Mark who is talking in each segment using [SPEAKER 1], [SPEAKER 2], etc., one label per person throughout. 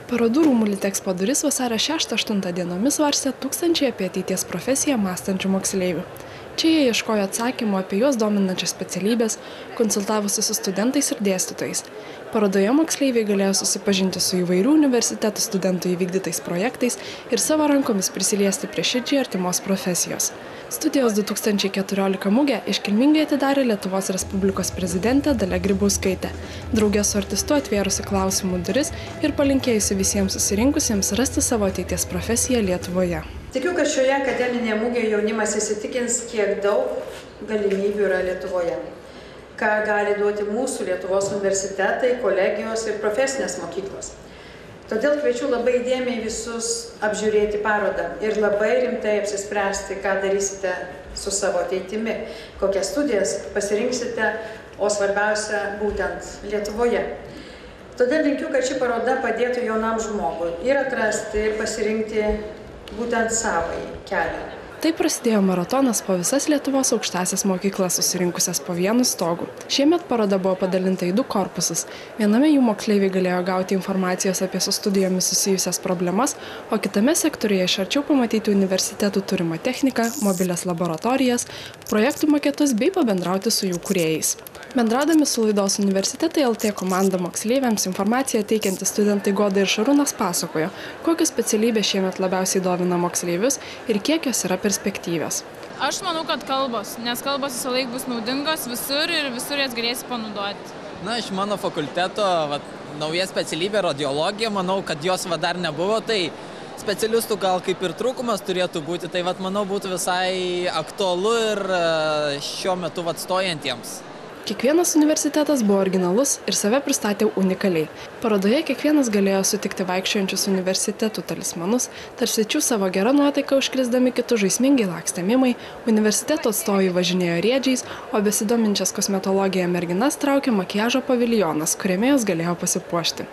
[SPEAKER 1] Parodų rūmų Litexpo duris vasario 6-8 dienomis varstė tūkstančiai apie ateities profesiją mąstančių moksleivių. Čia jie ieškojo atsakymų apie juos dominančias specialybės, konsultavosi su studentais ir dėstytojais. Parodoje moksleiviai galėjo susipažinti su įvairių universitetų studentų įvykdytais projektais ir savo rankomis prisiliesti prie širdžiai artimos profesijos. Studijos 2014 mugę iškilmingai atidarė Lietuvos Respublikos prezidentė Dalia Grybauskaitė, drauge su artistu atvėrusi klausimų duris ir palinkėjusi visiems susirinkusiems rasti savo ateities profesiją Lietuvoje.
[SPEAKER 2] Tikiu, kad šioje akademinėje mugėje jaunimas įsitikins, kiek daug galimybių yra Lietuvoje, ką gali duoti mūsų Lietuvos universitetai, kolegijos ir profesinės mokyklos. Todėl kviečiu labai įdėmiai visus apžiūrėti parodą ir labai rimtai apsispręsti, ką darysite su savo ateitimi, kokias studijas pasirinksite, o svarbiausia būtent Lietuvoje. Todėl linkiu, kad ši paroda padėtų jaunam žmogui ir atrasti ir pasirinkti būtent savąjį kelią.
[SPEAKER 1] Taip prasidėjo maratonas po visas Lietuvos aukštąsias mokyklas susirinkusias po vienu stogu. Šiemet paroda buvo padalinta į 2 korpusus. Viename jų moksleiviai galėjo gauti informacijos apie su studijomis susijusias problemas, o kitame sektoriuje iš arčiau pamatyti universitetų turimą techniką, mobilias laboratorijas, projektų maketus bei pabendrauti su jų kūrėjais. Bendraudami su laidos Universitetai LT komanda moksleiviams informaciją teikiantys studentai Goda ir Šarūnas pasakojo, kokios specialybės šiemet labiausiai domina moksleivius ir kiek jos yra perspektyvios.
[SPEAKER 3] Aš manau, kad kalbos, nes kalbos visą laiką bus naudingos visur ir visur jas galėsi panaudoti.
[SPEAKER 4] Na, iš mano fakulteto nauja specialybė radiologija, manau, kad jos dar nebuvo, tai specialistų gal kaip ir trūkumas turėtų būti, tai manau būtų visai aktualu ir šiuo metu stojantiems.
[SPEAKER 1] Kiekvienas universitetas buvo originalus ir save pristatė unikaliai. Parodoje kiekvienas galėjo sutikti vaikščiojančius universitetų talismanus, tarp svečių savo gerą nuotaiką užkrisdami kitus žaismingai lakstė mimai, universiteto atstovai važinėjo riedžiais, o besidominčias kosmetologija merginas traukė makiažo paviljonas, kuriame jos galėjo pasipuošti.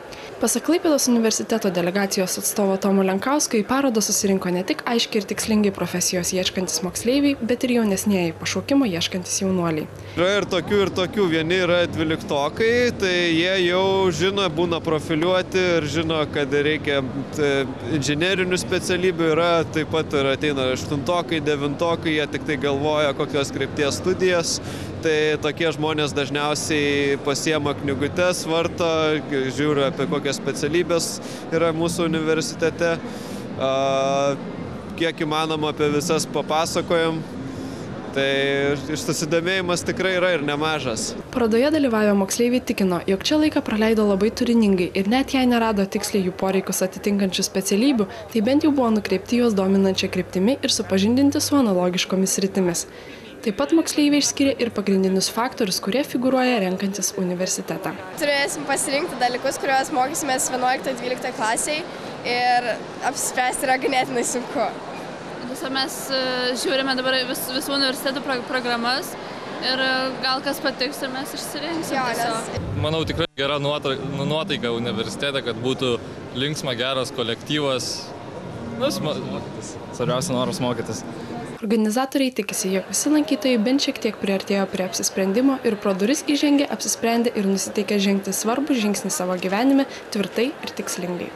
[SPEAKER 1] Pasak Klaipėdos universiteto delegacijos atstovo Tomo Lenkausko, į parodą susirinko ne tik aiškiai ir tikslingai profesijos ieškantis moksleiviai, bet ir jaunesnieji pašaukimo ieškantis jaunuoliai.
[SPEAKER 5] Yra ir tokių, vieni yra 12-okai, tai jie jau žino, būna profiliuoti ir žino, kad reikia inžinerinių specialybių, yra taip pat ir ateina 8-okai, 9-okai, jie tik tai galvoja, kokios krypties studijas. Tai tokie žmonės dažniausiai pasiema knygutes, varto, žiūri apie kokias specialybės yra mūsų universitete. Kiek įmanoma apie visas papasakojam. Tai susidomėjimas tikrai yra ir nemažas.
[SPEAKER 1] Parodoje dalyvavę moksleiviai tikino, jog čia laiką praleido labai turiningai ir net jei nerado tiksliai jų poreikius atitinkančių specialybių, tai bent jau buvo nukreipti juos dominančią kryptimi ir supažindinti su analogiškomis sritimis. Taip pat moksleiviai išskiria ir pagrindinius faktorius, kurie figūruoja renkantis universitetą.
[SPEAKER 6] Turėsim pasirinkti dalykus, kuriuos mokysimės 11-12 klasiai ir apsispręsti yra ganėtinai sunku.
[SPEAKER 3] Mes žiūrime dabar visų universitetų programas ir gal kas patiks ir mes išsirinksim.
[SPEAKER 7] Manau, tikrai gera nuotaika universitete, kad būtų linksma, geras kolektyvas. Svarbiausia noras mokytis.
[SPEAKER 1] Organizatoriai tikisi, jog visi lankytojai bent šiek tiek priartėjo prie apsisprendimo ir pro duris įžengė, apsisprendė ir nusiteikė žengti svarbų žingsnį savo gyvenime tvirtai ir tikslingai.